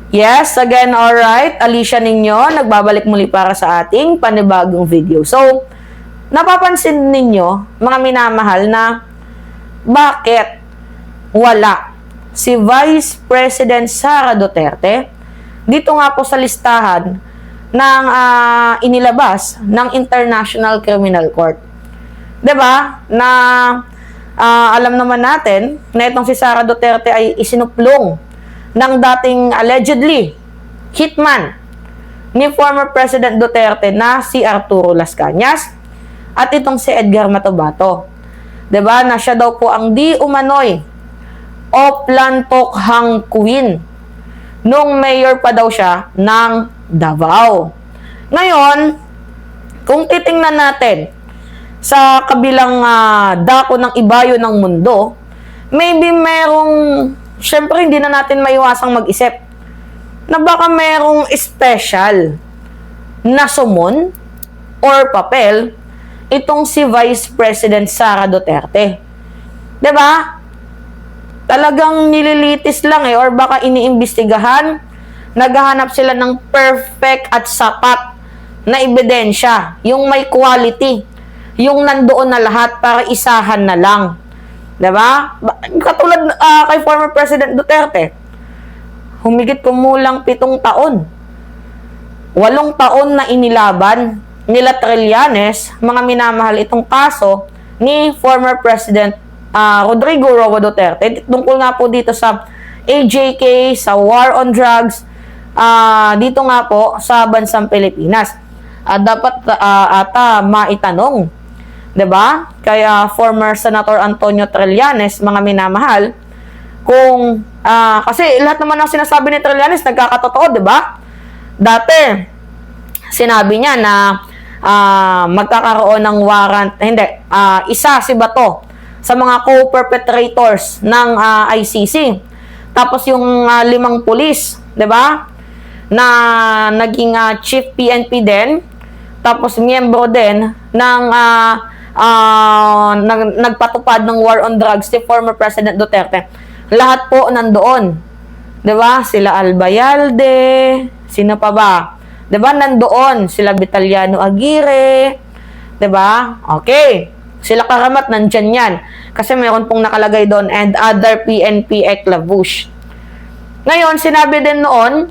Yes, again, alright. Alicia ninyo, nagbabalik muli para sa ating panibagong video. So, napapansin ninyo, mga minamahal, na bakit wala si Vice President Sara Duterte dito nga po sa listahan ng inilabas ng International Criminal Court. 'Di ba? Na alam naman natin na itong si Sara Duterte ay isinuplong ng dating allegedly hitman ni former President Duterte na si Arturo Las Cañas at itong si Edgar Matobato. 'Di ba? Na siya daw po ang di umano'y Oplantokhang Queen nung mayor pa daw siya ng Davao. Ngayon, kung titingnan natin sa kabilang dako ng ibayo ng mundo, maybe merong, syempre hindi na natin maiwasang mag-isip na baka merong special na sumon or papel itong si Vice President Sara Duterte. 'Di ba? Talagang nililitis lang or baka iniimbestigahan, naghahanap sila ng perfect at sapat na ebidensya, yung may quality, yung nandoon na lahat para isahan na lang. 'Di ba? Katulad kay former President Duterte, humigit kumulang 7 taon. 8 taon na inilaban nila Trillanes, mga minamahal, itong kaso ni former President Rodrigo Roa Duterte tungkol nga po dito sa AJK, sa war on drugs, dito nga po sa bansang Pilipinas. Dapat ata maitanong, 'di ba? Kaya former Senator Antonio Trillanes, mga minamahal, kung kasi lahat naman ng sinasabi ni Trillanes nagkakatotoo, 'di ba? Dati sinabi niya na magkakaroon ng warrant, hindi, isa si Bato sa mga co-perpetrators ng ICC. Tapos yung 5 pulis, 'di ba? Na naging chief PNP din, tapos miyembro din ng nagpatupad ng war on drugs si former President Duterte. Lahat po nandoon. 'Di ba? Sila Albayalde, sino pa ba? 'Di ba nandoon sila Vitaliano Aguirre, 'di ba? Okay. Sila Karamat nandyan yan. Kasi mayroon pong nakalagay doon, and other PNP eclavush. Ngayon, sinabi din noon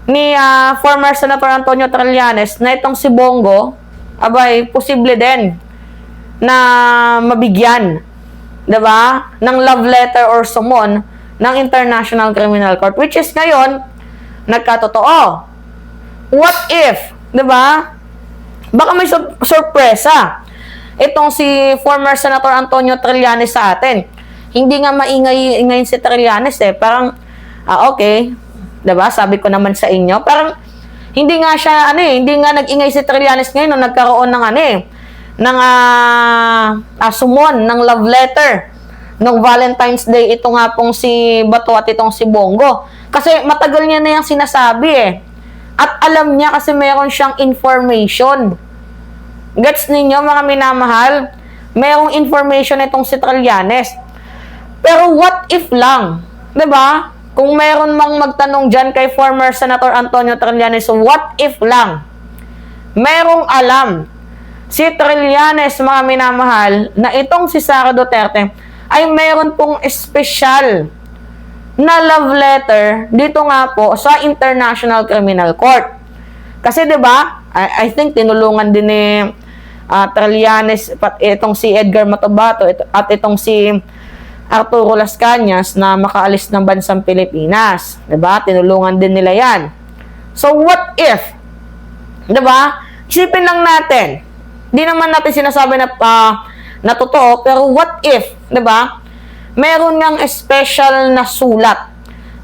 ni former Senator Antonio Trillanes na itong si Bongo, abay, posible din na mabigyan, 'di ba, ng love letter or summon ng International Criminal Court, which is ngayon nagkatotoo. What if, 'di ba? Baka may sorpresa itong si former Senator Antonio Trillanes sa atin. Hindi nga maingay si Trillanes Parang, okay, 'di ba? Sabi ko naman sa inyo, parang hindi nga siya hindi nga nag-ingay si Trillanes ngayon nung nagkaroon ng ng summon ng love letter nung Valentine's Day, ito nga pong si Bato at itong si Bongo. Kasi matagal niya na yung sinasabi At alam niya kasi meron siyang information. Gets ninyo, mga minamahal? Merong information itong si Trillanes. Pero what if lang? 'Di ba? Kung meron mang magtanong dyan kay former Senator Antonio Trillanes, what if lang? Merong alam si Trillanes, mga minamahal, na itong si Sara Duterte ay meron pong espesyal na love letter dito nga po sa International Criminal Court. Kasi 'di ba? I think tinulungan din ni Trillanes itong si Edgar Matobato at itong si Arturo Las Cañas na makaalis ng bansang Pilipinas. 'Di ba? Tinulungan din nila 'yan. So what if? 'Di ba? Isipin lang natin. Di naman natin sinasabi na totoo, pero what if, 'di ba? Meron ngang special na sulat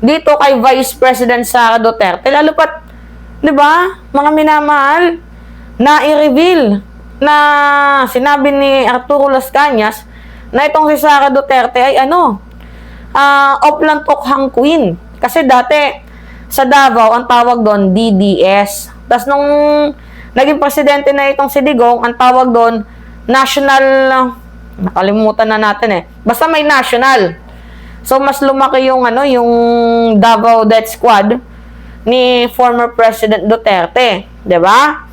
dito kay Vice President Sara Duterte, lalo pat, 'di ba, mga minamahal, na i-reveal na sinabi ni Arturo Las Cañas na itong si Sara Duterte ay Oplantokhang Queen. Kasi dati sa Davao ang tawag doon DDS. Tapos nung naging presidente na itong si Digong, ang tawag doon National, nakalimutan na natin Basta may national. So mas lumaki yung yung Davao Death Squad ni former President Duterte, 'di ba?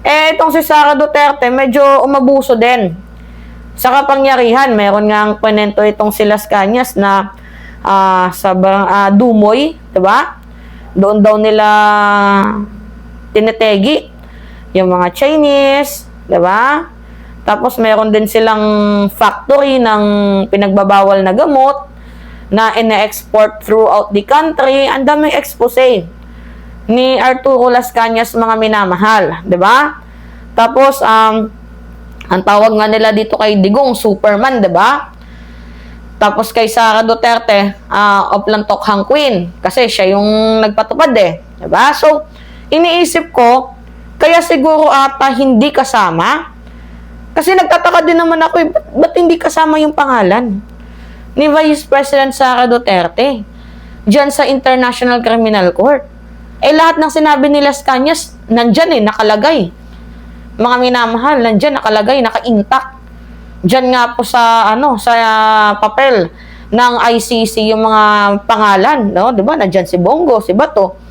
Eh itong si Sara Duterte medyo umabuso din sa kapangyarihan. Meron ngang kwento itong si Las Cañas na Dumoy, 'di ba? Doon daw nila tinetegi yung mga Chinese, 'di ba? Tapos meron din silang factory ng pinagbabawal na gamot na ine-export throughout the country. Ang daming expose ni Arturo Las Cañas, mga minamahal, 'di ba? Tapos ang tawag nga nila dito kay Digong, Superman, 'di ba? Tapos kay Sara Duterte, of Lantokhang Queen, kasi siya yung nagpatupad 'di ba? So iniisip ko, kaya siguro ata hindi kasama. Kasi nagtataka din naman ako, ba't hindi kasama yung pangalan ni Vice President Sara Duterte diyan sa International Criminal Court? Eh lahat ng sinabi ni Las Cañas nandyan nakalagay. Mga minamahal, nandyan nakalagay, naka-intact. Diyan nga po sa papel ng ICC yung mga pangalan, no? 'Di ba? Nandyan si Bongo, si Bato,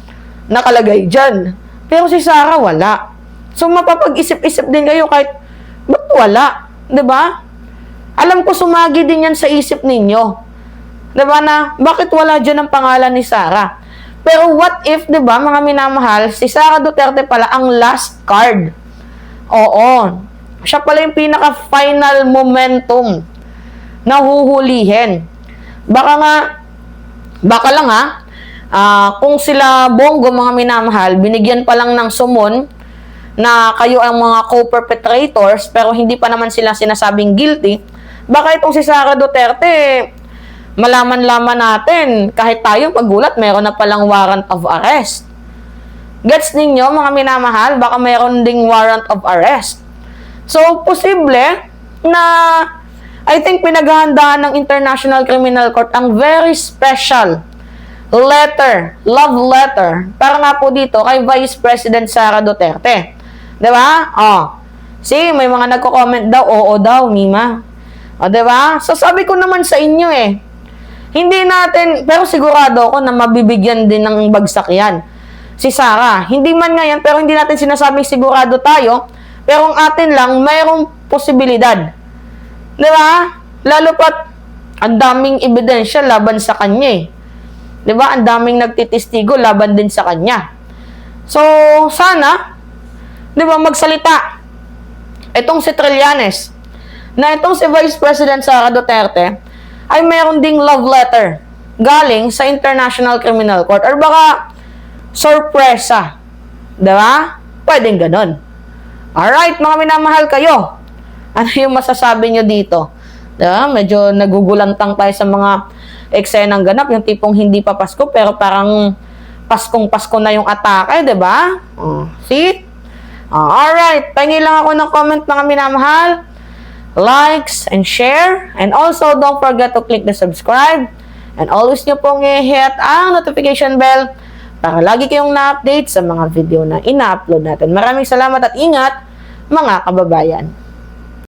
nakalagay diyan. Pero si Sara wala. So mapapag-isip-isip din kayo kahit ba't wala, 'di ba? Alam ko sumagi din 'yan sa isip ninyo. 'Di ba na bakit wala diyan ang pangalan ni Sara? Pero what if, 'di ba, mga minamahal, si Sara Duterte pala ang last card. Oo. Siya pala yung pinaka-final momentum na huhulihin. Baka lang kung sila Bongo, mga minamahal, binigyan pa lang ng sumon na kayo ang mga co-perpetrators pero hindi pa naman sila sinasabing guilty, baka itong si Sara Duterte, malaman-laman natin, kahit tayo magulat, meron na palang warrant of arrest. Gets ninyo, mga minamahal? Baka meron ding warrant of arrest. So, posible na I think pinaghahandaan ng International Criminal Court ang very special letter, love letter, para nga po dito kay Vice President Sara Duterte. 'Di ba? See, may mga nagko-comment daw, oo daw, Mima. 'Di ba? So sabi ko naman sa inyo hindi natin, pero sigurado ako na mabibigyan din ng bagsak 'yan si Sara. Hindi man ngayon, pero hindi natin sinasabing sigurado tayo, pero ang atin lang mayroong posibilidad. 'Di ba? Lalo pat ang daming ebidensya laban sa kanya 'Di ba? Ang daming nagtitistigo laban din sa kanya. So, sana 'di ba, magsalita itong si Trillanes na itong si Vice President Sara Duterte ay meron ding love letter galing sa International Criminal Court, or baka sorpresa, 'di ba? Pwedeng ganon. Alright, mga minamahal kayo, ano yung masasabi nyo dito? 'Di ba? Medyo nagugulantang tayo sa mga eksenang ganap, yung tipong hindi pa Pasko pero parang Paskong-Pasko na yung atake, 'di ba? See? Alright, pahingi lang ako ng comment, mga minamahal. Likes and share. And also, don't forget to click the subscribe. And always nyo pong i-hit ang notification bell para lagi kayong na-update sa mga video na ina-upload natin. Maraming salamat at ingat, mga kababayan.